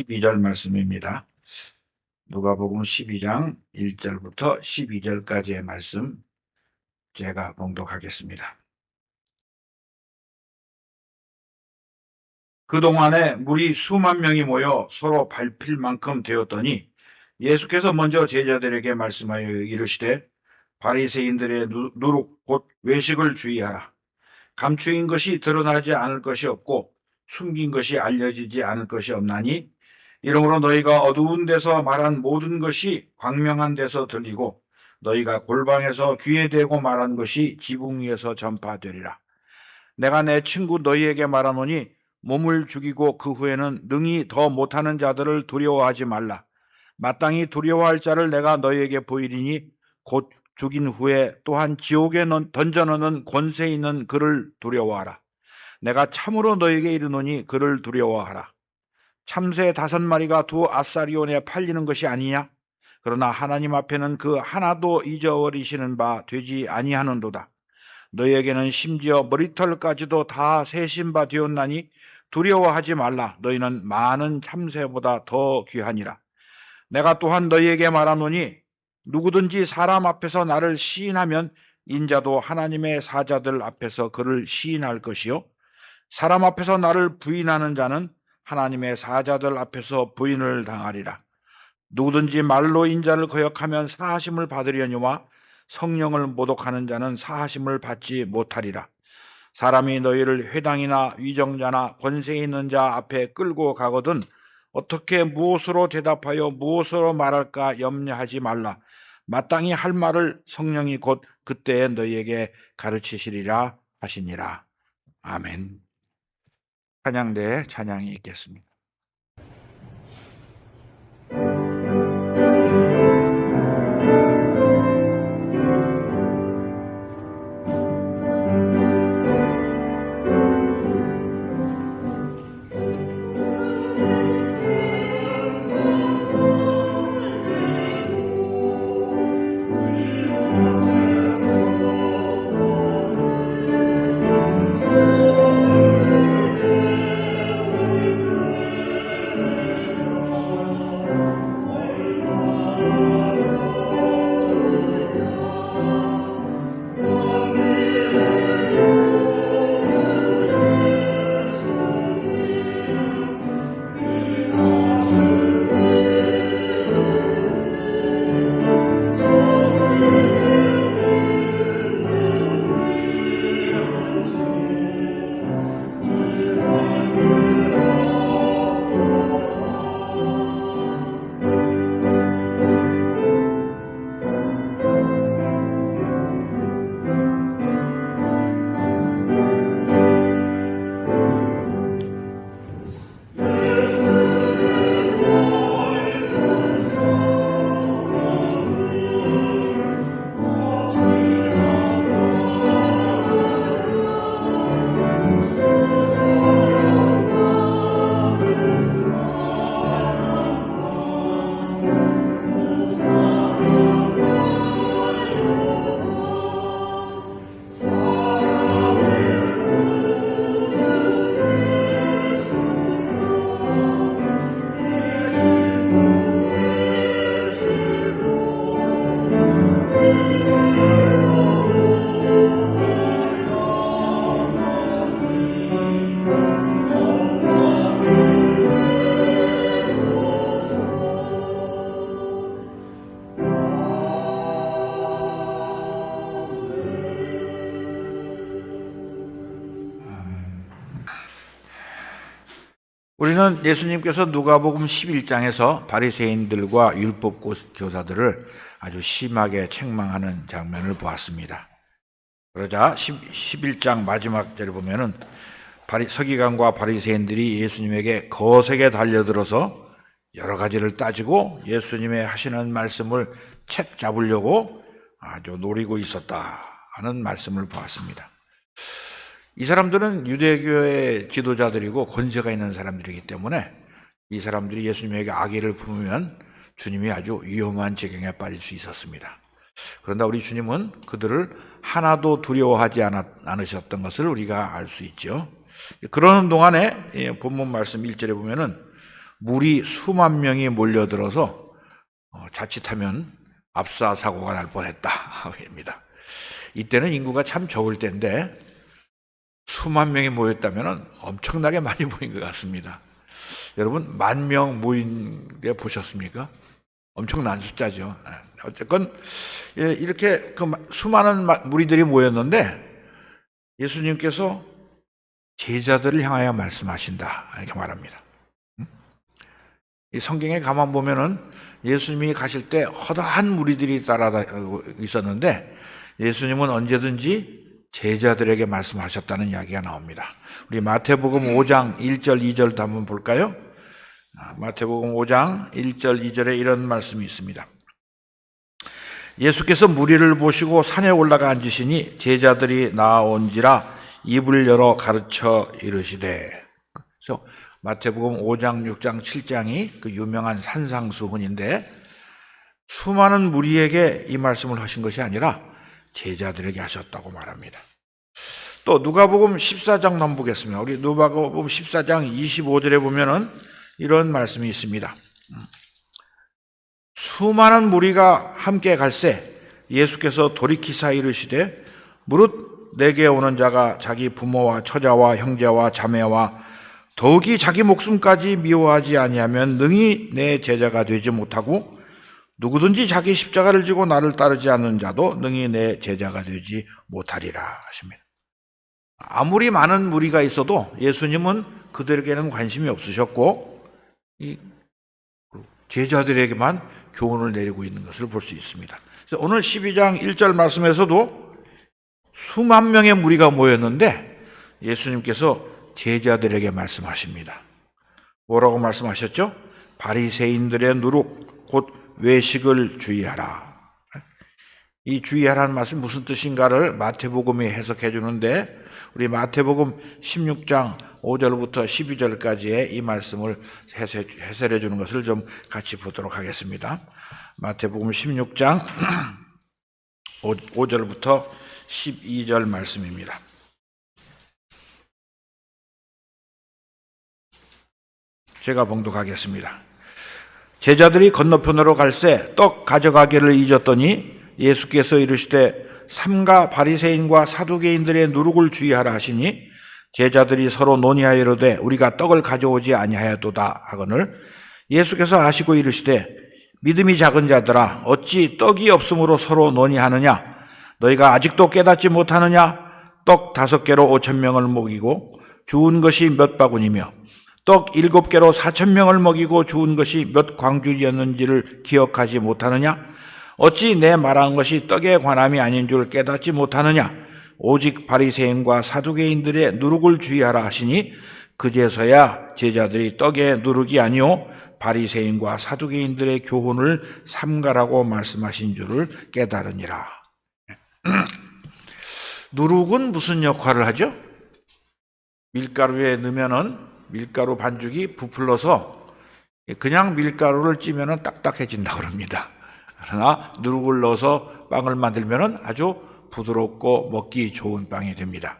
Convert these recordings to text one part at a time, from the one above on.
12절 말씀입니다. 누가복음 12장 1절부터 12절까지의 말씀 제가 봉독하겠습니다. 그동안에 물이 수만 명이 모여 서로 밟힐 만큼 되었더니 예수께서 먼저 제자들에게 말씀하여 이르시되 바리새인들의 누룩 곧 외식을 주의하라. 감추인 것이 드러나지 않을 것이 없고 숨긴 것이 알려지지 않을 것이 없나니 이러므로 너희가 어두운 데서 말한 모든 것이 광명한 데서 들리고 너희가 골방에서 귀에 대고 말한 것이 지붕 위에서 전파되리라. 내가 내 친구 너희에게 말하노니 몸을 죽이고 그 후에는 능히 더 못하는 자들을 두려워하지 말라. 마땅히 두려워할 자를 내가 너희에게 보이리니 곧 죽인 후에 또한 지옥에 던져넣는 권세 있는 그를 두려워하라. 내가 참으로 너희에게 이르노니 그를 두려워하라. 참새 5마리가 2아사리온에 팔리는 것이 아니냐? 그러나 하나님 앞에는 그 하나도 잊어버리시는 바 되지 아니하는도다. 너희에게는 심지어 머리털까지도 다 세신 바 되었나니 두려워하지 말라. 너희는 많은 참새보다 더 귀하니라. 내가 또한 너희에게 말하노니 누구든지 사람 앞에서 나를 시인하면 인자도 하나님의 사자들 앞에서 그를 시인할 것이요 사람 앞에서 나를 부인하는 자는 하나님의 사자들 앞에서 부인을 당하리라. 누구든지 말로 인자를 거역하면 사하심을 받으려니와 성령을 모독하는 자는 사하심을 받지 못하리라. 사람이 너희를 회당이나 위정자나 권세 있는 자 앞에 끌고 가거든 어떻게 무엇으로 대답하여 무엇으로 말할까 염려하지 말라. 마땅히 할 말을 성령이 곧 그때에 너희에게 가르치시리라 하시니라. 아멘. 찬양대에 찬양이 있겠습니다. 우리는 예수님께서 누가복음 11장에서 바리새인들과 율법 교사들을 아주 심하게 책망하는 장면을 보았습니다. 그러자 11장 마지막 절에 보면은 서기관과 바리새인들이 예수님에게 거세게 달려들어서 여러 가지를 따지고 예수님의 하시는 말씀을 책 잡으려고 아주 노리고 있었다 하는 말씀을 보았습니다. 이 사람들은 유대교의 지도자들이고 권세가 있는 사람들이기 때문에 이 사람들이 예수님에게 악의를 품으면 주님이 아주 위험한 지경에 빠질 수 있었습니다. 그런데 우리 주님은 그들을 하나도 두려워하지 않으셨던 것을 우리가 알 수 있죠. 그러는 동안에 본문 말씀 1절에 보면은 물이 수만 명이 몰려들어서 자칫하면 압사 사고가 날 뻔했다 합니다. 이때는 인구가 참 적을 때인데 수만 명이 모였다면 엄청나게 많이 모인 것 같습니다. 여러분 10,000명 모인 게 보셨습니까? 엄청난 숫자죠. 어쨌건 이렇게 그 수많은 무리들이 모였는데 예수님께서 제자들을 향하여 말씀하신다 이렇게 말합니다. 이 성경에 가만 보면은 예수님이 가실 때 허다한 무리들이 따라다니고 있었는데 예수님은 언제든지 제자들에게 말씀하셨다는 이야기가 나옵니다. 우리 마태복음 5장 1절 2절도 한번 볼까요? 마태복음 5장 1절 2절에 이런 말씀이 있습니다. 예수께서 무리를 보시고 산에 올라가 앉으시니 제자들이 나아온지라 입을 열어 가르쳐 이르시되. 그래서 마태복음 5장, 6장, 7장이 그 유명한 산상수훈인데 수많은 무리에게 이 말씀을 하신 것이 아니라 제자들에게 하셨다고 말합니다. 또 누가복음 14장 한번 보겠습니다. 우리 누가복음 14장 25절에 보면은 이런 말씀이 있습니다. 수많은 무리가 함께 갈새 예수께서 돌이키사 이르시되 무릇 내게 오는 자가 자기 부모와 처자와 형제와 자매와 더욱이 자기 목숨까지 미워하지 아니하면 능히 내 제자가 되지 못하고 누구든지 자기 십자가를 지고 나를 따르지 않는 자도 능히 내 제자가 되지 못하리라 하십니다. 아무리 많은 무리가 있어도 예수님은 그들에게는 관심이 없으셨고 이 제자들에게만 교훈을 내리고 있는 것을 볼 수 있습니다. 그래서 오늘 12장 1절 말씀에서도 수만 명의 무리가 모였는데 예수님께서 제자들에게 말씀하십니다. 뭐라고 말씀하셨죠? 바리새인들의 누룩 곧 외식을 주의하라. 이 주의하라는 말씀 무슨 뜻인가를 마태복음이 해석해 주는데 우리 마태복음 16장 5절부터 12절까지의 이 말씀을 해설해 주는 것을 좀 같이 보도록 하겠습니다. 마태복음 16장 5절부터 12절 말씀입니다. 제가 봉독하겠습니다. 제자들이 건너편으로 갈새 떡 가져가기를 잊었더니 예수께서 이르시되 삼가 바리새인과 사두개인들의 누룩을 주의하라 하시니 제자들이 서로 논의하여 이르되 우리가 떡을 가져오지 아니하였도다 하거늘 예수께서 아시고 이르시되 믿음이 작은 자들아 어찌 떡이 없으므로 서로 논의하느냐 너희가 아직도 깨닫지 못하느냐 떡 5개로 5,000명을 먹이고 주운 것이 몇 바구니며 떡 7개로 4,000명을 먹이고 주운 것이 몇 광줄이었는지를 기억하지 못하느냐 어찌 내 말한 것이 떡에 관함이 아닌 줄 깨닫지 못하느냐 오직 바리새인과 사두개인들의 누룩을 주의하라 하시니 그제서야 제자들이 떡의 누룩이 아니요 바리새인과 사두개인들의 교훈을 삼가라고 말씀하신 줄을 깨달으니라. 누룩은 무슨 역할을 하죠? 밀가루에 넣으면은 밀가루 반죽이 부풀러서 그냥 밀가루를 찌면은 딱딱해진다고 합니다. 그러나 누룩을 넣어서 빵을 만들면은 아주 부드럽고 먹기 좋은 빵이 됩니다.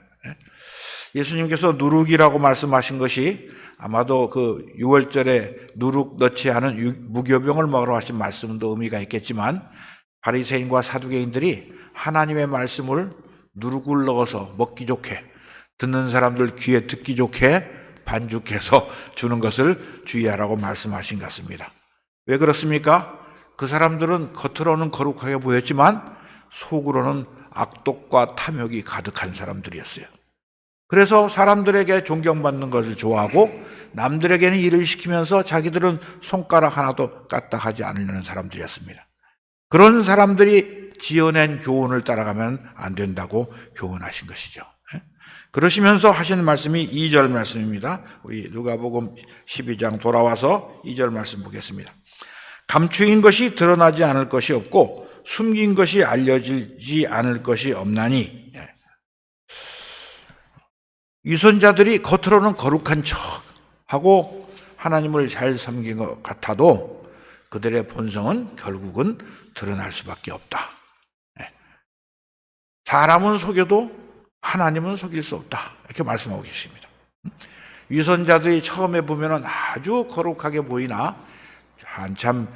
예수님께서 누룩이라고 말씀하신 것이 아마도 그 6월절에 누룩 넣지 않은 무교병을 먹으러 하신 말씀도 의미가 있겠지만 바리새인과 사두개인들이 하나님의 말씀을 누룩을 넣어서 먹기 좋게 듣는 사람들 귀에 듣기 좋게 반죽해서 주는 것을 주의하라고 말씀하신 것 같습니다. 왜 그렇습니까? 그 사람들은 겉으로는 거룩하게 보였지만 속으로는 악독과 탐욕이 가득한 사람들이었어요. 그래서 사람들에게 존경받는 것을 좋아하고 남들에게는 일을 시키면서 자기들은 손가락 하나도 까딱하지 않으려는 사람들이었습니다. 그런 사람들이 지어낸 교훈을 따라가면 안 된다고 교훈하신 것이죠. 그러시면서 하시는 말씀이 2절 말씀입니다. 우리 누가복음 12장 돌아와서 2절 말씀 보겠습니다. 감추인 것이 드러나지 않을 것이 없고 숨긴 것이 알려지지 않을 것이 없나니 위선자들이 겉으로는 거룩한 척하고 하나님을 잘 섬긴 것 같아도 그들의 본성은 결국은 드러날 수밖에 없다. 사람은 속여도 하나님은 속일 수 없다. 이렇게 말씀하고 계십니다. 위선자들이 처음에 보면은 아주 거룩하게 보이나 한참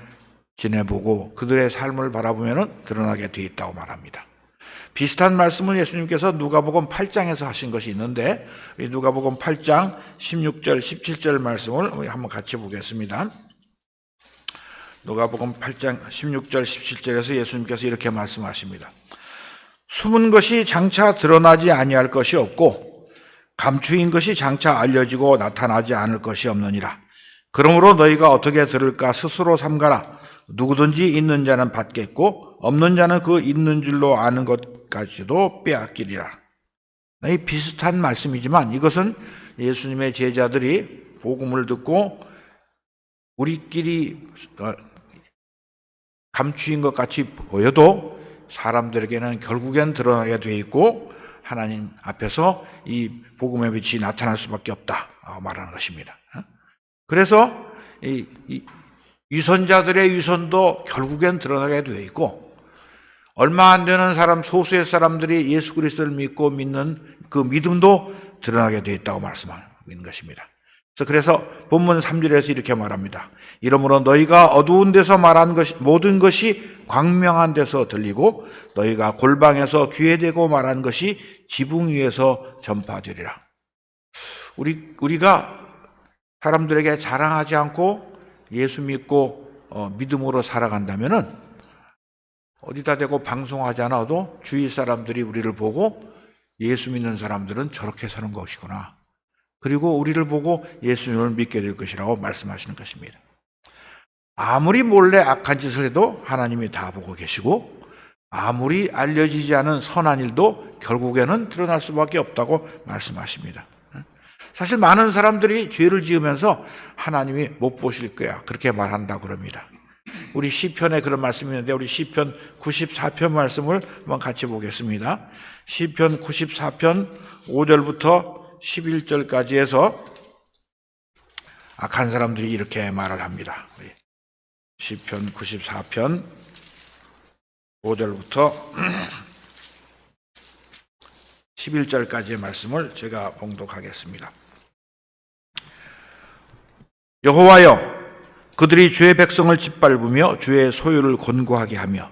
지내보고 그들의 삶을 바라보면은 드러나게 되어 있다고 말합니다. 비슷한 말씀을 예수님께서 누가복음 8장에서 하신 것이 있는데, 누가복음 8장 16절 17절 말씀을 우리 한번 같이 보겠습니다. 누가복음 8장 16절 17절에서 예수님께서 이렇게 말씀하십니다. 숨은 것이 장차 드러나지 아니할 것이 없고 감추인 것이 장차 알려지고 나타나지 않을 것이 없느니라. 그러므로 너희가 어떻게 들을까 스스로 삼가라. 누구든지 있는 자는 받겠고 없는 자는 그 있는 줄로 아는 것까지도 빼앗기리라. 이 비슷한 말씀이지만 이것은 예수님의 제자들이 복음을 듣고 우리끼리 감추인 것 같이 보여도 사람들에게는 결국엔 드러나게 돼 있고 하나님 앞에서 이 복음의 빛이 나타날 수밖에 없다 말하는 것입니다. 그래서 이 위선자들의 위선도 결국엔 드러나게 되어 있고 얼마 안 되는 사람, 소수의 사람들이 예수 그리스도를 믿고 믿는 그 믿음도 드러나게 되어 있다고 말씀하는 것입니다. 그래서 본문 3절에서 이렇게 말합니다. 이러므로 너희가 어두운 데서 말한 것이 모든 것이 광명한 데서 들리고 너희가 골방에서 귀에 대고 말한 것이 지붕 위에서 전파되리라. 우리가 사람들에게 자랑하지 않고 예수 믿고 믿음으로 살아간다면은 어디다 대고 방송하지 않아도 주위 사람들이 우리를 보고 예수 믿는 사람들은 저렇게 사는 것이구나. 그리고 우리를 보고 예수님을 믿게 될 것이라고 말씀하시는 것입니다. 아무리 몰래 악한 짓을 해도 하나님이 다 보고 계시고 아무리 알려지지 않은 선한 일도 결국에는 드러날 수밖에 없다고 말씀하십니다. 사실 많은 사람들이 죄를 지으면서 하나님이 못 보실 거야 그렇게 말한다고 그럽니다. 우리 시편에 그런 말씀이 있는데 우리 시편 94편 말씀을 한번 같이 보겠습니다. 시편 94편 5절부터 11절까지 해서 악한 사람들이 이렇게 말을 합니다. 시편 94편 5절부터 11절까지의 말씀을 제가 봉독하겠습니다. 여호와여, 그들이 주의 백성을 짓밟으며 주의 소유를 곤고하게 하며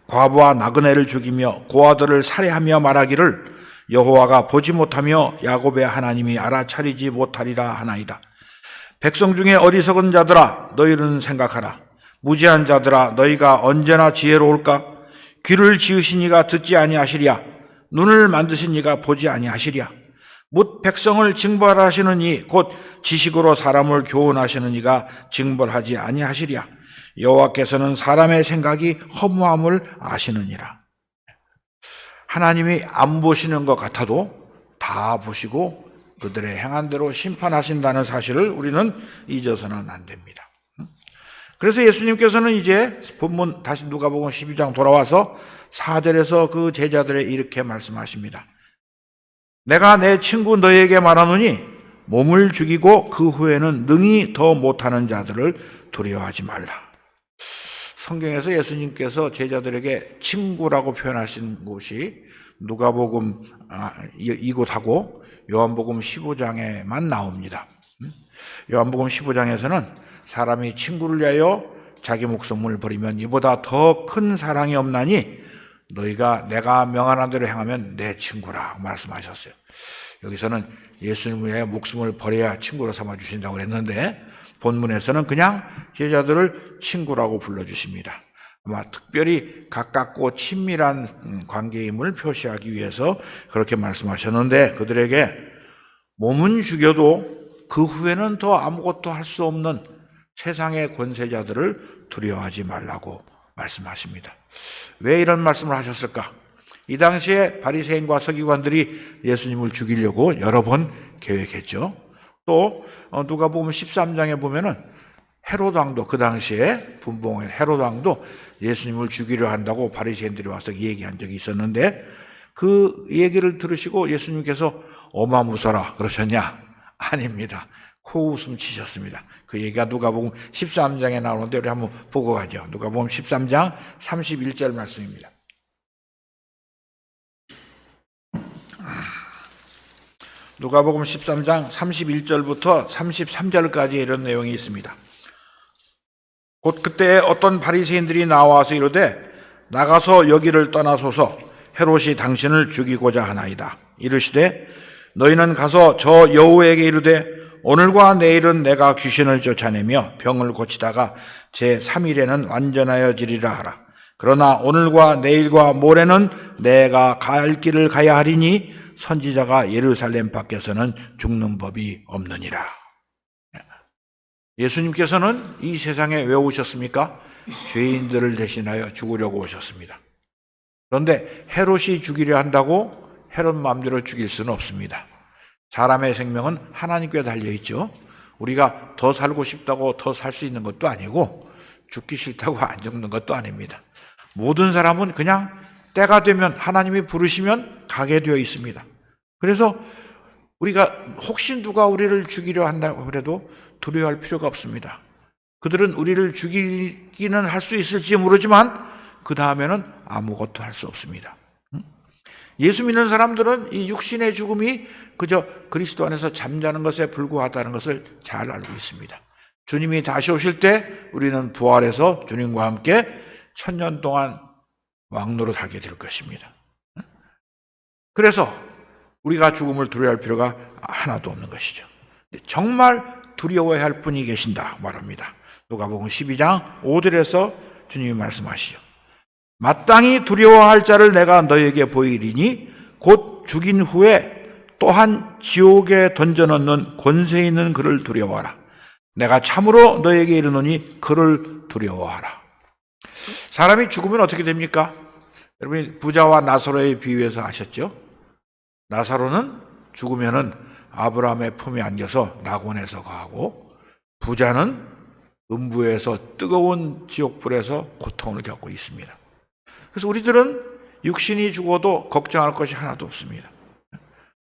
과부와 나그네를 죽이며 고아들을 살해하며 말하기를 여호와가 보지 못하며 야곱의 하나님이 알아차리지 못하리라 하나이다. 백성 중에 어리석은 자들아 너희는 생각하라. 무지한 자들아 너희가 언제나 지혜로울까? 귀를 지으신 이가 듣지 아니하시랴. 눈을 만드신 이가 보지 아니하시랴. 뭇 백성을 징벌하시는 이 곧 지식으로 사람을 교훈하시는 이가 징벌하지 아니하시랴. 여호와께서는 사람의 생각이 허무함을 아시느니라. 하나님이 안 보시는 것 같아도 다 보시고 그들의 행한 대로 심판하신다는 사실을 우리는 잊어서는 안 됩니다. 그래서 예수님께서는 이제 본문 다시 누가복음 12장 돌아와서 4절에서 그 제자들에 이렇게 말씀하십니다. 내가 내 친구 너희에게 말하노니 몸을 죽이고 그 후에는 능히 더 못하는 자들을 두려워하지 말라. 성경에서 예수님께서 제자들에게 친구라고 표현하신 곳이 누가복음 이곳하고 요한복음 15장에만 나옵니다. 요한복음 15장에서는 사람이 친구를 위하여 자기 목숨을 버리면 이보다 더 큰 사랑이 없나니 너희가 내가 명하는 대로 행하면 내 친구라 말씀하셨어요. 여기서는 예수님을 위하여 목숨을 버려야 친구로 삼아주신다고 했는데 본문에서는 그냥 제자들을 친구라고 불러주십니다. 아마 특별히 가깝고 친밀한 관계임을 표시하기 위해서 그렇게 말씀하셨는데 그들에게 몸은 죽여도 그 후에는 더 아무것도 할 수 없는 세상의 권세자들을 두려워하지 말라고 말씀하십니다. 왜 이런 말씀을 하셨을까? 이 당시에 바리새인과 서기관들이 예수님을 죽이려고 여러 번 계획했죠. 또 누가복음 13장에 보면은 헤롯 왕도 그 당시에 분봉의 헤롯 왕도 예수님을 죽이려 한다고 바리새인들이 와서 얘기한 적이 있었는데 그 얘기를 들으시고 예수님께서 어마무서라 그러셨냐? 아닙니다. 코웃음 치셨습니다. 그 얘기가 누가복음 13장에 나오는데 우리 한번 보고 가죠. 누가복음 13장 31절 말씀입니다. 누가복음 13장 31절부터 33절까지 이런 내용이 있습니다. 곧 그때 어떤 바리새인들이 나와서 이르되 나가서 여기를 떠나소서 헤롯이 당신을 죽이고자 하나이다. 이르시되 너희는 가서 저 여우에게 이르되 오늘과 내일은 내가 귀신을 쫓아내며 병을 고치다가 제3일에는 완전하여지리라 하라. 그러나 오늘과 내일과 모레는 내가 갈 길을 가야 하리니 선지자가 예루살렘 밖에서는 죽는 법이 없느니라. 예수님께서는 이 세상에 왜 오셨습니까? 죄인들을 대신하여 죽으려고 오셨습니다. 그런데 헤롯이 죽이려 한다고 헤롯 마음대로 죽일 수는 없습니다. 사람의 생명은 하나님께 달려있죠. 우리가 더 살고 싶다고 더 살 수 있는 것도 아니고 죽기 싫다고 안 죽는 것도 아닙니다. 모든 사람은 그냥 때가 되면 하나님이 부르시면 가게 되어 있습니다. 그래서 우리가 혹시 누가 우리를 죽이려 한다고 해도 두려워할 필요가 없습니다. 그들은 우리를 죽이기는 할 수 있을지 모르지만 그 다음에는 아무것도 할 수 없습니다. 예수 믿는 사람들은 이 육신의 죽음이 그저 그리스도 안에서 잠자는 것에 불과하다는 것을 잘 알고 있습니다. 주님이 다시 오실 때 우리는 부활해서 주님과 함께 1000년 동안 왕노릇 하게 될 것입니다. 그래서 우리가 죽음을 두려워할 필요가 하나도 없는 것이죠. 정말 두려워해야 할 분이 계신다 말합니다. 누가복음 12장 5절에서 주님이 말씀하시죠. 마땅히 두려워할 자를 내가 너에게 보이리니 곧 죽인 후에 또한 지옥에 던져넣는 권세 있는 그를 두려워하라. 내가 참으로 너에게 이르노니 그를 두려워하라. 사람이 죽으면 어떻게 됩니까? 여러분이 부자와 나사로의 비유에서 아셨죠? 나사로는 죽으면은 아브라함의 품에 안겨서 낙원에서 거하고 부자는 음부에서 뜨거운 지옥불에서 고통을 겪고 있습니다. 그래서 우리들은 육신이 죽어도 걱정할 것이 하나도 없습니다.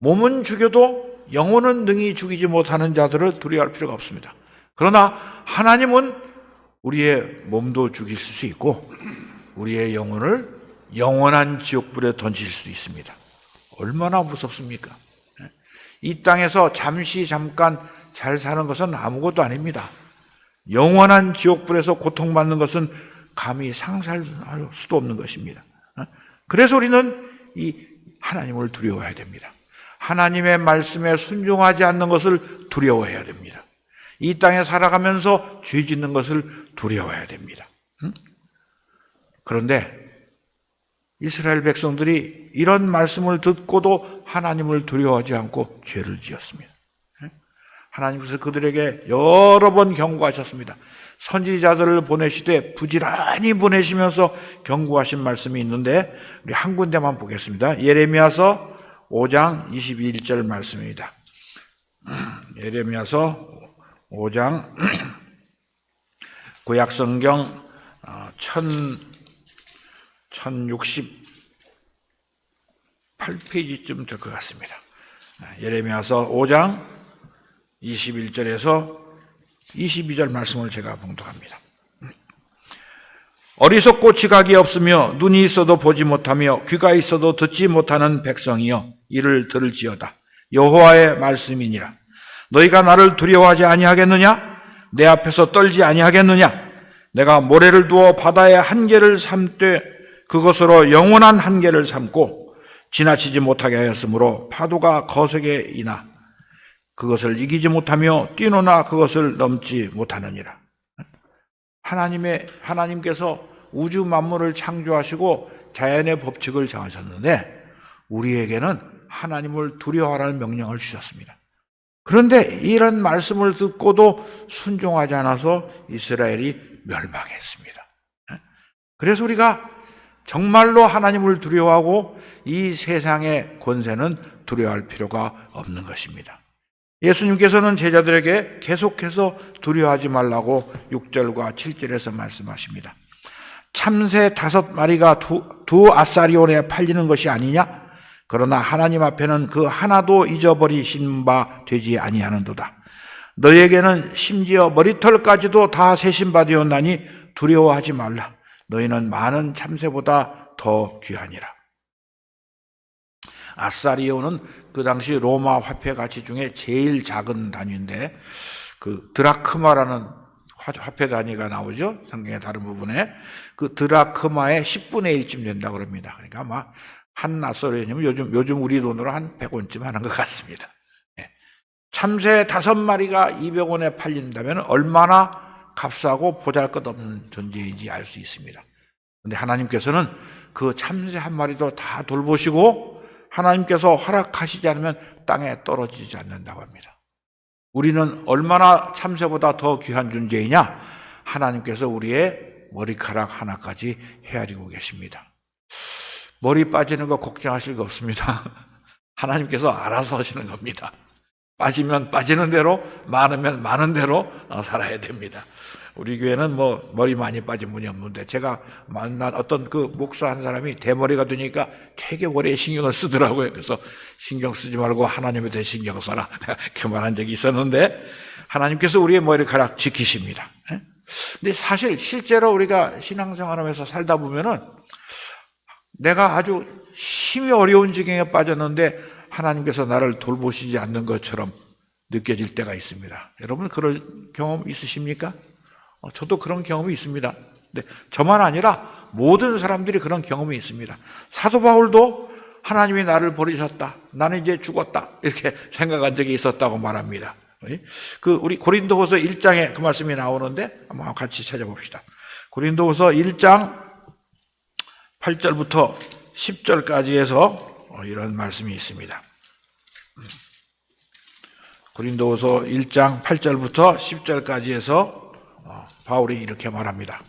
몸은 죽여도 영혼은 능히 죽이지 못하는 자들을 두려워할 필요가 없습니다. 그러나 하나님은 우리의 몸도 죽일 수 있고 우리의 영혼을 영원한 지옥불에 던질 수도 있습니다. 얼마나 무섭습니까? 이 땅에서 잠깐 잘 사는 것은 아무것도 아닙니다. 영원한 지옥불에서 고통받는 것은 감히 상상할 수도 없는 것입니다. 그래서 우리는 이 하나님을 두려워해야 됩니다. 하나님의 말씀에 순종하지 않는 것을 두려워해야 됩니다. 이 땅에 살아가면서 죄 짓는 것을 두려워해야 됩니다. 그런데 이스라엘 백성들이 이런 말씀을 듣고도 하나님을 두려워하지 않고 죄를 지었습니다. 하나님께서 그들에게 여러 번 경고하셨습니다. 선지자들을 보내시되 부지런히 보내시면서 경고하신 말씀이 있는데 우리 한 군데만 보겠습니다. 예레미야서 5장 21절 말씀입니다. 예레미야서 5장 구약성경 1068페이지쯤 될 것 같습니다. 예레미야서 5장 21절에서 22절 말씀을 제가 봉독합니다. 어리석고 지각이 없으며 눈이 있어도 보지 못하며 귀가 있어도 듣지 못하는 백성이여 이를 들을지어다. 여호와의 말씀이니라. 너희가 나를 두려워하지 아니하겠느냐? 내 앞에서 떨지 아니하겠느냐? 내가 모래를 두어 바다의 한계를 삼되 그것으로 영원한 한계를 삼고 지나치지 못하게 하였으므로 파도가 거세게 이나 그것을 이기지 못하며 뛰노나 그것을 넘지 못하느니라. 하나님께서 우주 만물을 창조하시고 자연의 법칙을 정하셨는데 우리에게는 하나님을 두려워하라는 명령을 주셨습니다. 그런데 이런 말씀을 듣고도 순종하지 않아서 이스라엘이 멸망했습니다. 그래서 우리가 정말로 하나님을 두려워하고 이 세상의 권세는 두려워할 필요가 없는 것입니다. 예수님께서는 제자들에게 계속해서 두려워하지 말라고 6절과 7절에서 말씀하십니다. 참새 5마리가 두 아사리온에 팔리는 것이 아니냐? 그러나 하나님 앞에는 그 하나도 잊어버리신 바 되지 아니하는도다. 너희에게는 심지어 머리털까지도 다 세신 바 되었나니 두려워하지 말라. 너희는 많은 참새보다 더 귀하니라. 아사리오는 그 당시 로마 화폐 가치 중에 제일 작은 단위인데, 그 드라크마라는 화폐 단위가 나오죠. 성경의 다른 부분에. 그 드라크마의 10분의 1쯤 된다고 그럽니다. 그러니까 아마 한 아사리오면 요즘 우리 돈으로 한 100원쯤 하는 것 같습니다. 참새 5마리가 200원에 팔린다면 얼마나 값싸고 보잘것없는 존재인지 알 수 있습니다. 그런데 하나님께서는 그 참새 한 마리도 다 돌보시고 하나님께서 허락하시지 않으면 땅에 떨어지지 않는다고 합니다. 우리는 얼마나 참새보다 더 귀한 존재이냐? 하나님께서 우리의 머리카락 하나까지 헤아리고 계십니다. 머리 빠지는 거 걱정하실 거 없습니다. 하나님께서 알아서 하시는 겁니다. 빠지면 빠지는 대로, 많으면 많은 대로 살아야 됩니다. 우리 교회는 뭐 머리 많이 빠진 분이 없는데, 제가 만난 어떤 그 목사 한 사람이 대머리가 되니까 되게 머리에 신경을 쓰더라고요. 그래서 신경 쓰지 말고 하나님에 대해 신경 써라 이렇게 말한 적이 있었는데, 하나님께서 우리의 머리카락 지키십니다. 근데 사실 실제로 우리가 신앙생활하면서 살다 보면은 내가 아주 힘이 어려운 지경에 빠졌는데 하나님께서 나를 돌보시지 않는 것처럼 느껴질 때가 있습니다. 여러분 그럴 경험 있으십니까? 저도 그런 경험이 있습니다. 근데 저만 아니라 모든 사람들이 그런 경험이 있습니다. 사도 바울도 하나님이 나를 버리셨다, 나는 이제 죽었다, 이렇게 생각한 적이 있었다고 말합니다. 우리 고린도후서 1장에 그 말씀이 나오는데 한번 같이 찾아봅시다. 고린도후서 1장 8절부터 10절까지 해서 이런 말씀이 있습니다. 고린도후서 1장 8절부터 10절까지 해서 바울이 이렇게 말합니다.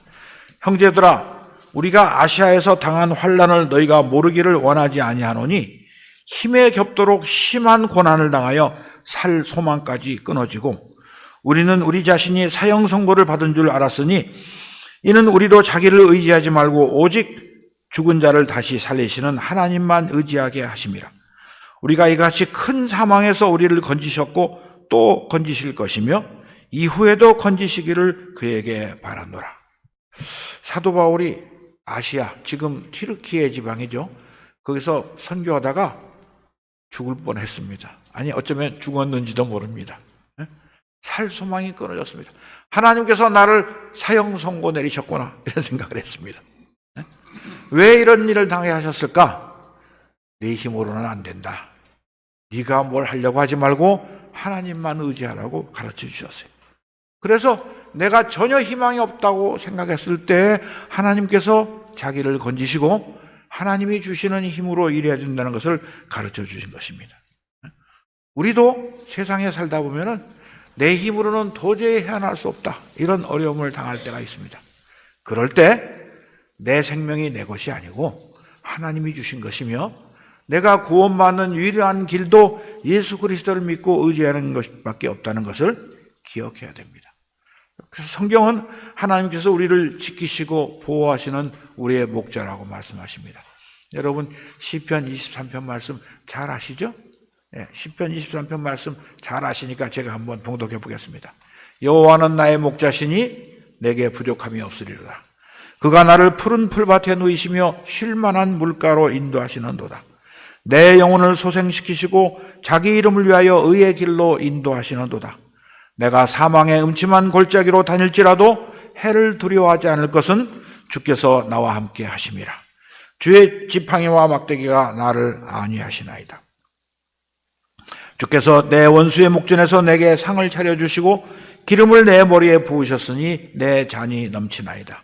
형제들아, 우리가 아시아에서 당한 환난을 너희가 모르기를 원하지 아니하노니 힘에 겹도록 심한 고난을 당하여 살 소망까지 끊어지고, 우리는 우리 자신이 사형 선고를 받은 줄 알았으니 이는 우리도 자기를 의지하지 말고 오직 죽은 자를 다시 살리시는 하나님만 의지하게 하심이라. 우리가 이같이 큰 사망에서 우리를 건지셨고 또 건지실 것이며 이후에도 건지시기를 그에게 바라노라. 사도 바울이 아시아, 지금 튀르키예 지방이죠. 거기서 선교하다가 죽을 뻔했습니다. 아니 어쩌면 죽었는지도 모릅니다. 살 소망이 끊어졌습니다. 하나님께서 나를 사형 선고 내리셨구나, 이런 생각을 했습니다. 왜 이런 일을 당해 하셨을까? 내 힘으로는 안 된다. 네가 뭘 하려고 하지 말고 하나님만 의지하라고 가르쳐 주셨어요. 그래서 내가 전혀 희망이 없다고 생각했을 때 하나님께서 자기를 건지시고 하나님이 주시는 힘으로 일해야 된다는 것을 가르쳐 주신 것입니다. 우리도 세상에 살다 보면은 내 힘으로는 도저히 해낼 수 없다, 이런 어려움을 당할 때가 있습니다. 그럴 때 내 생명이 내 것이 아니고 하나님이 주신 것이며 내가 구원받는 유일한 길도 예수 그리스도를 믿고 의지하는 것밖에 없다는 것을 기억해야 됩니다. 그래서 성경은 하나님께서 우리를 지키시고 보호하시는 우리의 목자라고 말씀하십니다. 여러분 시편 23편 말씀 잘 아시죠? 시편 23편 말씀 잘 아시니까 제가 한번 봉독해 보겠습니다. 여호와는 나의 목자시니 내게 부족함이 없으리로다. 그가 나를 푸른 풀밭에 누이시며 쉴만한 물가로 인도하시는도다. 내 영혼을 소생시키시고 자기 이름을 위하여 의의 길로 인도하시는도다. 내가 사망의 음침한 골짜기로 다닐지라도 해를 두려워하지 않을 것은 주께서 나와 함께 하심이라. 주의 지팡이와 막대기가 나를 안위하시나이다. 주께서 내 원수의 목전에서 내게 상을 차려주시고 기름을 내 머리에 부으셨으니 내 잔이 넘치나이다.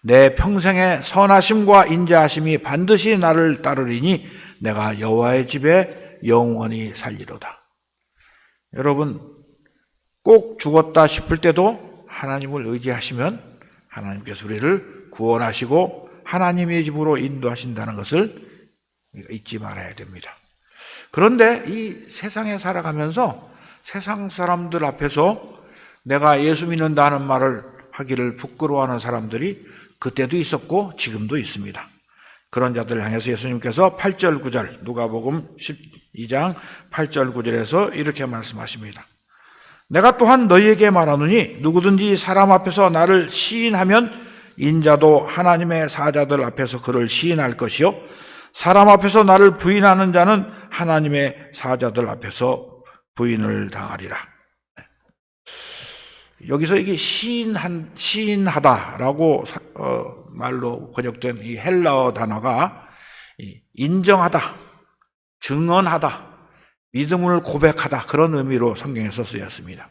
내 평생의 선하심과 인자하심이 반드시 나를 따르리니 내가 여호와의 집에 영원히 살리로다. 여러분 꼭 죽었다 싶을 때도 하나님을 의지하시면 하나님께서 우리를 구원하시고 하나님의 집으로 인도하신다는 것을 잊지 말아야 됩니다. 그런데 이 세상에 살아가면서 세상 사람들 앞에서 내가 예수 믿는다 하는 말을 하기를 부끄러워하는 사람들이 그때도 있었고 지금도 있습니다. 그런 자들을 향해서 예수님께서 8절 9절 누가복음 12장 8절 9절에서 이렇게 말씀하십니다. 내가 또한 너희에게 말하노니 누구든지 사람 앞에서 나를 시인하면 인자도 하나님의 사자들 앞에서 그를 시인할 것이요 사람 앞에서 나를 부인하는 자는 하나님의 사자들 앞에서 부인을 당하리라. 여기서 이게 시인하다라고 말로 번역된 이 헬라어 단어가 인정하다, 증언하다, 믿음을 고백하다, 그런 의미로 성경에서 쓰였습니다.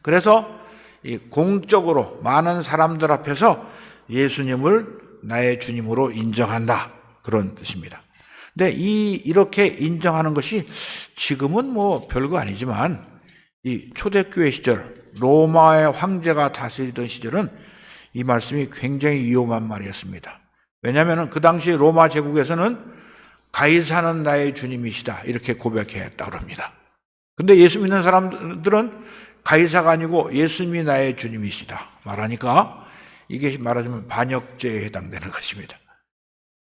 그래서 이 공적으로 많은 사람들 앞에서 예수님을 나의 주님으로 인정한다, 그런 뜻입니다. 근데 이렇게 인정하는 것이 지금은 뭐 별거 아니지만 이 초대교회 시절 로마의 황제가 다스리던 시절은 이 말씀이 굉장히 위험한 말이었습니다. 왜냐하면 그 당시 로마 제국에서는 가이사는 나의 주님이시다, 이렇게 고백해야 했다고 합니다. 근데 예수 믿는 사람들은 가이사가 아니고 예수님이 나의 주님이시다 말하니까 이게 말하자면 반역죄에 해당되는 것입니다.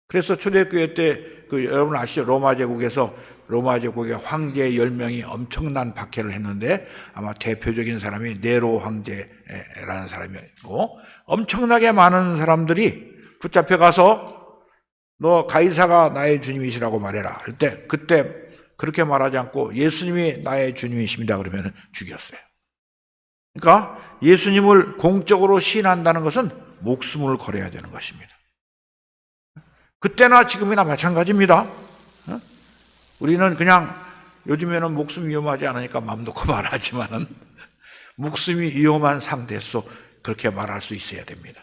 그래서 초대교회 때 여러분 아시죠? 로마 제국의 황제 10명이 엄청난 박해를 했는데 아마 대표적인 사람이 네로 황제라는 사람이었고, 엄청나게 많은 사람들이 붙잡혀 가서 너 가이사가 나의 주님이시라고 말해라 할 때, 그때 그렇게 말하지 않고 예수님이 나의 주님이십니다 그러면 죽였어요. 그러니까 예수님을 공적으로 시인한다는 것은 목숨을 걸어야 되는 것입니다. 그때나 지금이나 마찬가지입니다. 우리는 그냥 요즘에는 목숨 위험하지 않으니까 마음 놓고 말하지만은 목숨이 위험한 상태에서 그렇게 말할 수 있어야 됩니다.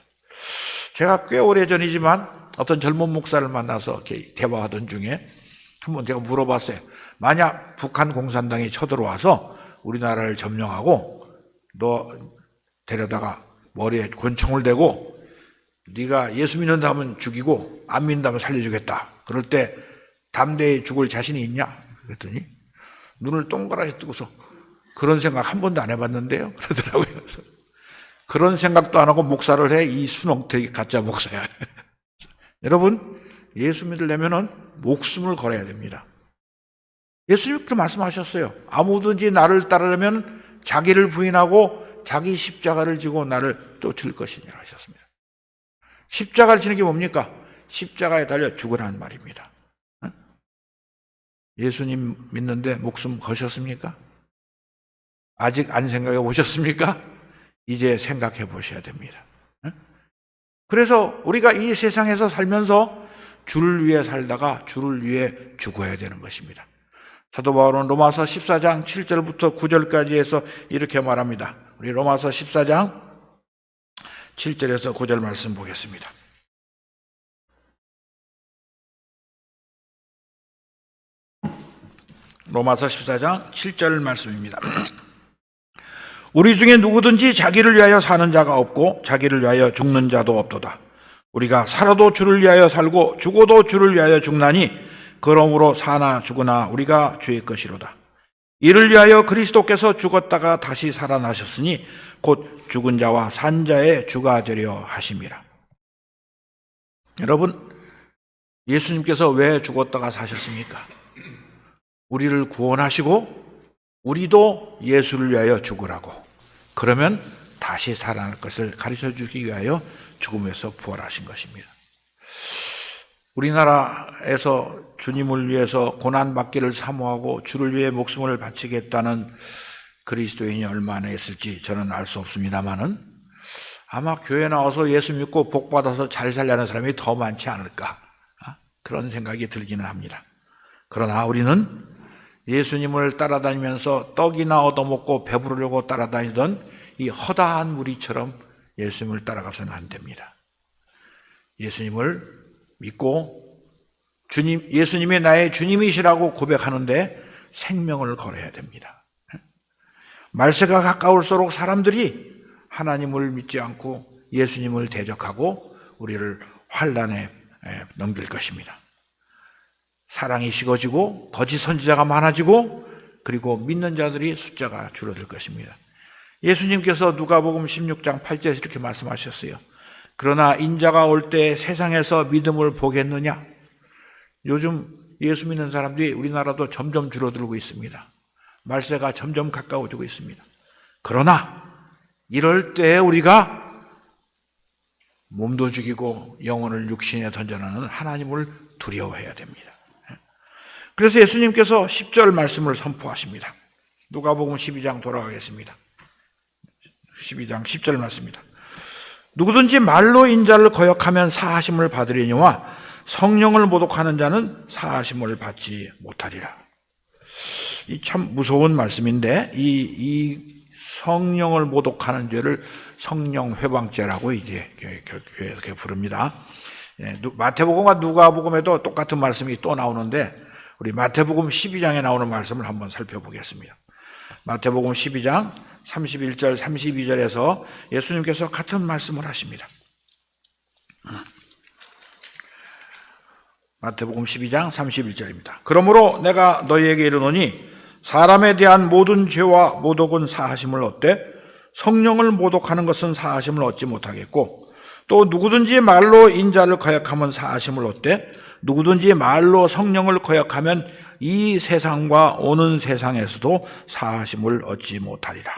제가 꽤 오래전이지만 어떤 젊은 목사를 만나서 이렇게 대화하던 중에 한번 제가 물어봤어요. 만약 북한 공산당이 쳐들어와서 우리나라를 점령하고 너 데려다가 머리에 권총을 대고 네가 예수 믿는다면 죽이고 안 믿는다면 살려주겠다, 그럴 때 담대히 죽을 자신이 있냐? 그랬더니 눈을 동그랗게 뜨고서 그런 생각 한 번도 안 해봤는데요 그러더라고요. 그런 생각도 안 하고 목사를 해, 이 순옥되게 가짜 목사야. 여러분, 예수 믿으려면 목숨을 걸어야 됩니다. 예수님 그렇게 말씀하셨어요. 아무든지 나를 따르려면 자기를 부인하고 자기 십자가를 지고 나를 쫓을 것이니라 하셨습니다. 십자가를 지는 게 뭡니까? 십자가에 달려 죽으라는 말입니다. 예수님 믿는데 목숨 거셨습니까? 아직 안 생각해 보셨습니까? 이제 생각해 보셔야 됩니다. 그래서 우리가 이 세상에서 살면서 주를 위해 살다가 주를 위해 죽어야 되는 것입니다. 사도 바울은 로마서 14장 7절부터 9절까지 해서 이렇게 말합니다. 우리 로마서 14장 7절에서 9절 말씀 보겠습니다. 로마서 14장 7절 말씀입니다. 우리 중에 누구든지 자기를 위하여 사는 자가 없고 자기를 위하여 죽는 자도 없도다. 우리가 살아도 주를 위하여 살고 죽어도 주를 위하여 죽나니 그러므로 사나 죽으나 우리가 주의 것이로다. 이를 위하여 그리스도께서 죽었다가 다시 살아나셨으니 곧 죽은 자와 산 자의 주가 되려 하심이라. 여러분, 예수님께서 왜 죽었다가 사셨습니까? 우리를 구원하시고 우리도 예수를 위하여 죽으라고, 그러면 다시 살아날 것을 가르쳐주기 위하여 죽음에서 부활하신 것입니다. 우리나라에서 주님을 위해서 고난받기를 사모하고 주를 위해 목숨을 바치겠다는 그리스도인이 얼마나 있을지 저는 알 수 없습니다만은 아마 교회 나와서 예수 믿고 복 받아서 잘 살려는 사람이 더 많지 않을까, 그런 생각이 들기는 합니다. 그러나 우리는 예수님을 따라다니면서 떡이나 얻어먹고 배부르려고 따라다니던 이 허다한 무리처럼 예수님을 따라가서는 안 됩니다. 예수님을 믿고 예수님이 나의 주님이시라고 고백하는데 생명을 걸어야 됩니다. 말세가 가까울수록 사람들이 하나님을 믿지 않고 예수님을 대적하고 우리를 환난에 넘길 것입니다. 사랑이 식어지고 거짓 선지자가 많아지고 그리고 믿는 자들이 숫자가 줄어들 것입니다. 예수님께서 누가복음 16장 8절에서 이렇게 말씀하셨어요. 그러나 인자가 올 때 세상에서 믿음을 보겠느냐? 요즘 예수 믿는 사람들이 우리나라도 점점 줄어들고 있습니다. 말세가 점점 가까워지고 있습니다. 그러나 이럴 때 우리가 몸도 죽이고 영혼을 육신에 던져놓는 하나님을 두려워해야 됩니다. 그래서 예수님께서 10절 말씀을 선포하십니다. 누가복음 12장 돌아가겠습니다. 12장 10절 말씀입니다. 누구든지 말로 인자를 거역하면 사하심을 받으려니와 성령을 모독하는 자는 사하심을 받지 못하리라. 이 참 무서운 말씀인데 이 성령을 모독하는 죄를 성령 회방죄라고 이제 교회에서 부릅니다. 마태복음과 누가복음에도 똑같은 말씀이 또 나오는데 우리 마태복음 12장에 나오는 말씀을 한번 살펴보겠습니다. 마태복음 12장 31절 32절에서 예수님께서 같은 말씀을 하십니다. 마태복음 12장 31절입니다. 그러므로 내가 너희에게 이르노니 사람에 대한 모든 죄와 모독은 사하심을 얻되 성령을 모독하는 것은 사하심을 얻지 못하겠고 또 누구든지 말로 인자를 거역하면 사하심을 얻되 누구든지 말로 성령을 거역하면 이 세상과 오는 세상에서도 사하심을 얻지 못하리라.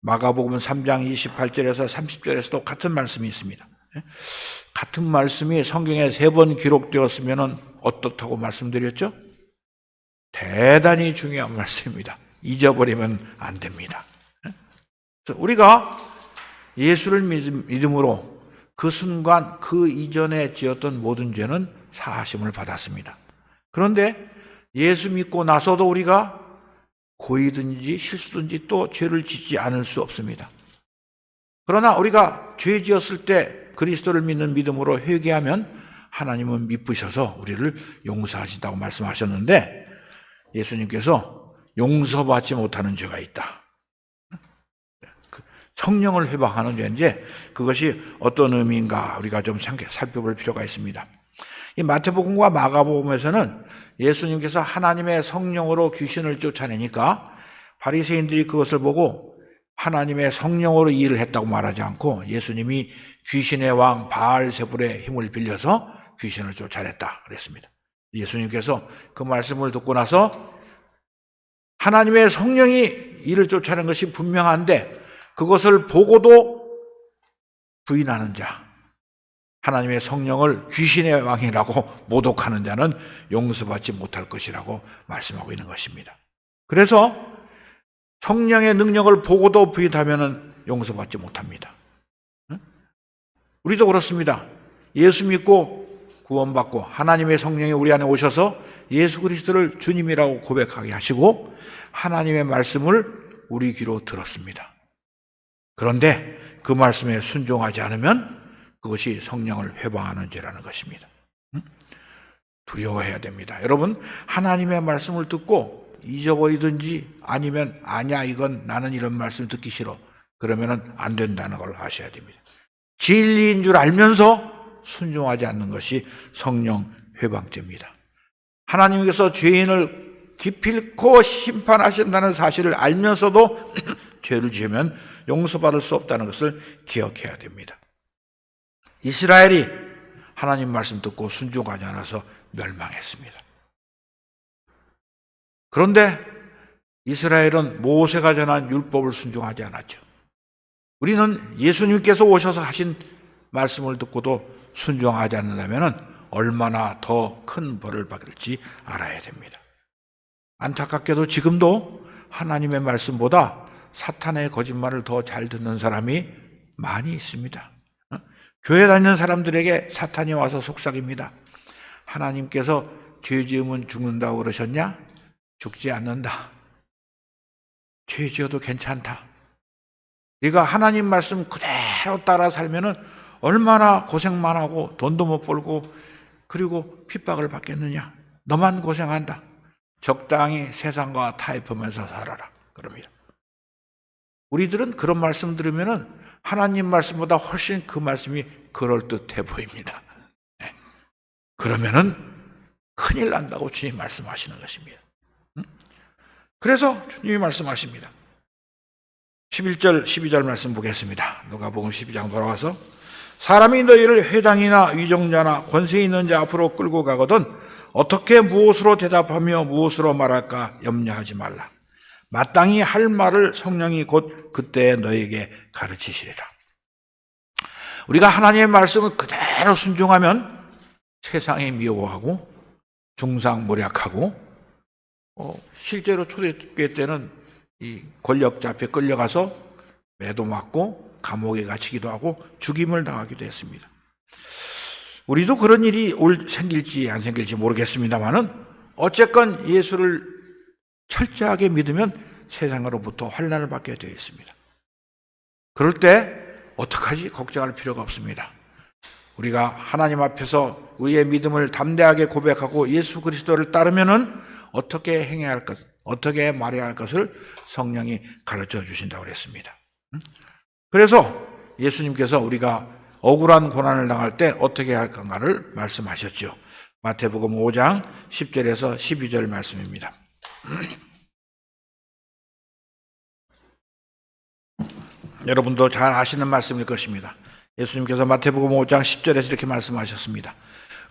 마가복음 3장 28절에서 30절에서도 같은 말씀이 있습니다. 같은 말씀이 성경에 3번 기록되었으면 어떻다고 말씀드렸죠? 대단히 중요한 말씀입니다. 잊어버리면 안 됩니다. 우리가 예수를 믿음으로 그 순간 그 이전에 지었던 모든 죄는 사하심을 받았습니다. 그런데 예수 믿고 나서도 우리가 고의든지 실수든지 또 죄를 짓지 않을 수 없습니다. 그러나 우리가 죄 지었을 때 그리스도를 믿는 믿음으로 회개하면 하나님은 미쁘셔서 우리를 용서하신다고 말씀하셨는데 예수님께서 용서받지 못하는 죄가 있다. 성령을 회방하는 죄인데 그것이 어떤 의미인가 우리가 좀 살펴볼 필요가 있습니다. 이 마태복음과 마가복음에서는 예수님께서 하나님의 성령으로 귀신을 쫓아내니까 바리새인들이 그것을 보고 하나님의 성령으로 일을 했다고 말하지 않고 예수님이 귀신의 왕 바알세불의 힘을 빌려서 귀신을 쫓아냈다 그랬습니다. 예수님께서 그 말씀을 듣고 나서 하나님의 성령이 이를 쫓아낸 것이 분명한데 그것을 보고도 부인하는 자, 하나님의 성령을 귀신의 왕이라고 모독하는 자는 용서받지 못할 것이라고 말씀하고 있는 것입니다. 그래서 성령의 능력을 보고도 부인하면 용서받지 못합니다. 우리도 그렇습니다. 예수 믿고 구원받고 하나님의 성령이 우리 안에 오셔서 예수 그리스도를 주님이라고 고백하게 하시고 하나님의 말씀을 우리 귀로 들었습니다. 그런데 그 말씀에 순종하지 않으면 그것이 성령을 회방하는 죄라는 것입니다. 두려워해야 됩니다. 여러분, 하나님의 말씀을 듣고 잊어버리든지 아니면 아니야 이건 나는 이런 말씀 듣기 싫어 그러면 안 된다는 걸 아셔야 됩니다. 진리인 줄 알면서 순종하지 않는 것이 성령 회방죄입니다. 하나님께서 죄인을 기필코 심판하신다는 사실을 알면서도 죄를 지으면 용서받을 수 없다는 것을 기억해야 됩니다. 이스라엘이 하나님 말씀 듣고 순종하지 않아서 멸망했습니다. 그런데 이스라엘은 모세가 전한 율법을 순종하지 않았죠. 우리는 예수님께서 오셔서 하신 말씀을 듣고도 순종하지 않는다면 얼마나 더 큰 벌을 받을지 알아야 됩니다. 안타깝게도 지금도 하나님의 말씀보다 사탄의 거짓말을 더 잘 듣는 사람이 많이 있습니다. 교회 다니는 사람들에게 사탄이 와서 속삭입니다. 하나님께서 죄 지으면 죽는다고 그러셨냐? 죽지 않는다. 죄 지어도 괜찮다. 네가 하나님 말씀 그대로 따라 살면은 얼마나 고생만 하고 돈도 못 벌고 그리고 핍박을 받겠느냐. 너만 고생한다. 적당히 세상과 타협하면서 살아라. 그럽니다. 우리들은 그런 말씀 들으면은 하나님 말씀보다 훨씬 그 말씀이 그럴듯해 보입니다. 네. 그러면은 큰일 난다고 주님 말씀하시는 것입니다. 그래서 주님이 말씀하십니다. 11절, 12절 말씀 보겠습니다. 누가복음 12장 돌아와서 사람이 너희를 회당이나 위정자나 권세 있는 자 앞으로 끌고 가거든 어떻게 무엇으로 대답하며 무엇으로 말할까 염려하지 말라. 마땅히 할 말을 성령이 곧 그때 너에게 가르치시리라. 우리가 하나님의 말씀을 그대로 순종하면 세상이 미워하고 중상모략하고 실제로 초대교회 때는 이 권력자 앞에 끌려가서 매도 맞고 감옥에 갇히기도 하고 죽임을 당하기도 했습니다. 우리도 그런 일이 생길지 안 생길지 모르겠습니다만은 어쨌건 예수를 철저하게 믿으면 세상으로부터 환난을 받게 되어 있습니다. 그럴 때 어떡하지? 걱정할 필요가 없습니다. 우리가 하나님 앞에서 우리의 믿음을 담대하게 고백하고 예수 그리스도를 따르면은 어떻게 행해야 할 것, 어떻게 말해야 할 것을 성령이 가르쳐 주신다고 그랬습니다. 그래서 예수님께서 우리가 억울한 고난을 당할 때 어떻게 할 건가를 말씀하셨죠. 마태복음 5장 10절에서 12절 말씀입니다. 여러분도 잘 아시는 말씀일 것입니다. 예수님께서 마태복음 5장 10절에서 이렇게 말씀하셨습니다.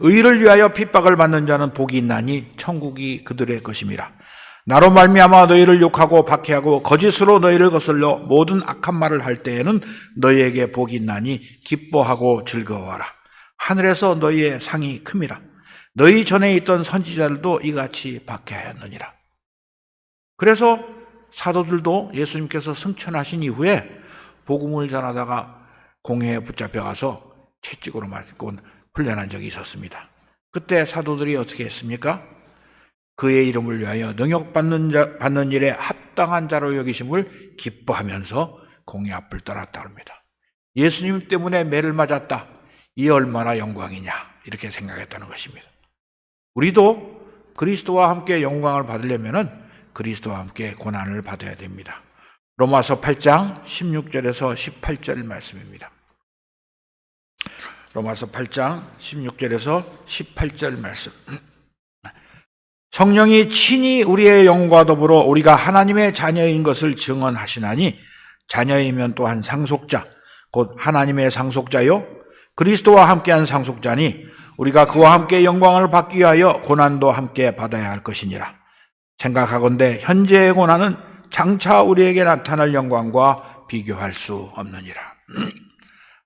의를 위하여 핍박을 받는 자는 복이 있나니 천국이 그들의 것임이라. 나로 말미암아 너희를 욕하고 박해하고 거짓으로 너희를 거슬려 모든 악한 말을 할 때에는 너희에게 복이 있나니 기뻐하고 즐거워하라. 하늘에서 너희의 상이 큼이라. 너희 전에 있던 선지자들도 이같이 박해하였느니라. 그래서 사도들도 예수님께서 승천하신 이후에 복음을 전하다가 공회에 붙잡혀가서 채찍으로 맞고 훈련한 적이 있었습니다. 그때 사도들이 어떻게 했습니까? 그의 이름을 위하여 능욕받는 일에 합당한 자로 여기심을 기뻐하면서 공회 앞을 떠났다 합니다. 예수님 때문에 매를 맞았다. 이 얼마나 영광이냐 이렇게 생각했다는 것입니다. 우리도 그리스도와 함께 영광을 받으려면 그리스도와 함께 고난을 받아야 됩니다. 로마서 8장 16절에서 18절 말씀입니다. 로마서 8장 16절에서 18절 말씀. 성령이 친히 우리의 영과 더불어 우리가 하나님의 자녀인 것을 증언하시나니 자녀이면 또한 상속자 곧 하나님의 상속자요 그리스도와 함께한 상속자니 우리가 그와 함께 영광을 받기 위하여 고난도 함께 받아야 할 것이니라. 생각하건대 현재의 고난은 장차 우리에게 나타날 영광과 비교할 수 없느니라.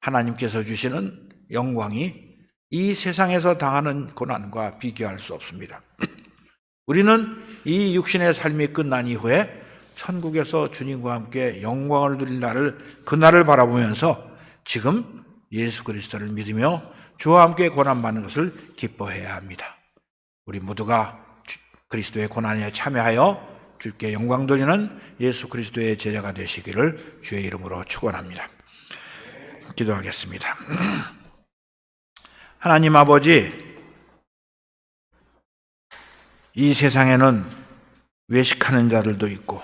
하나님께서 주시는 영광이 이 세상에서 당하는 고난과 비교할 수 없습니다. 우리는 이 육신의 삶이 끝난 이후에 천국에서 주님과 함께 영광을 누릴 날을 그날을 바라보면서 지금 예수 그리스도를 믿으며 주와 함께 고난받는 것을 기뻐해야 합니다. 우리 모두가 그리스도의 고난에 참여하여 주께 영광 돌리는 예수 그리스도의 제자가 되시기를 주의 이름으로 축원합니다. 기도하겠습니다. 하나님 아버지, 이 세상에는 외식하는 자들도 있고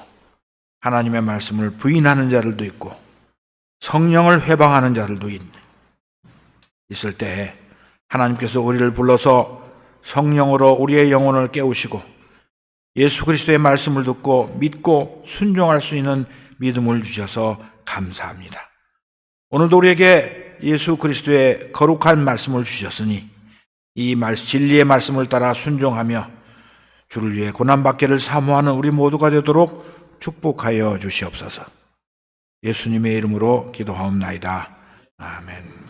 하나님의 말씀을 부인하는 자들도 있고 성령을 회방하는 자들도 있을 때 하나님께서 우리를 불러서 성령으로 우리의 영혼을 깨우시고 예수 그리스도의 말씀을 듣고 믿고 순종할 수 있는 믿음을 주셔서 감사합니다. 오늘도 우리에게 예수 그리스도의 거룩한 말씀을 주셨으니 이 진리의 말씀을 따라 순종하며 주를 위해 고난받기를 사모하는 우리 모두가 되도록 축복하여 주시옵소서. 예수님의 이름으로 기도하옵나이다. 아멘.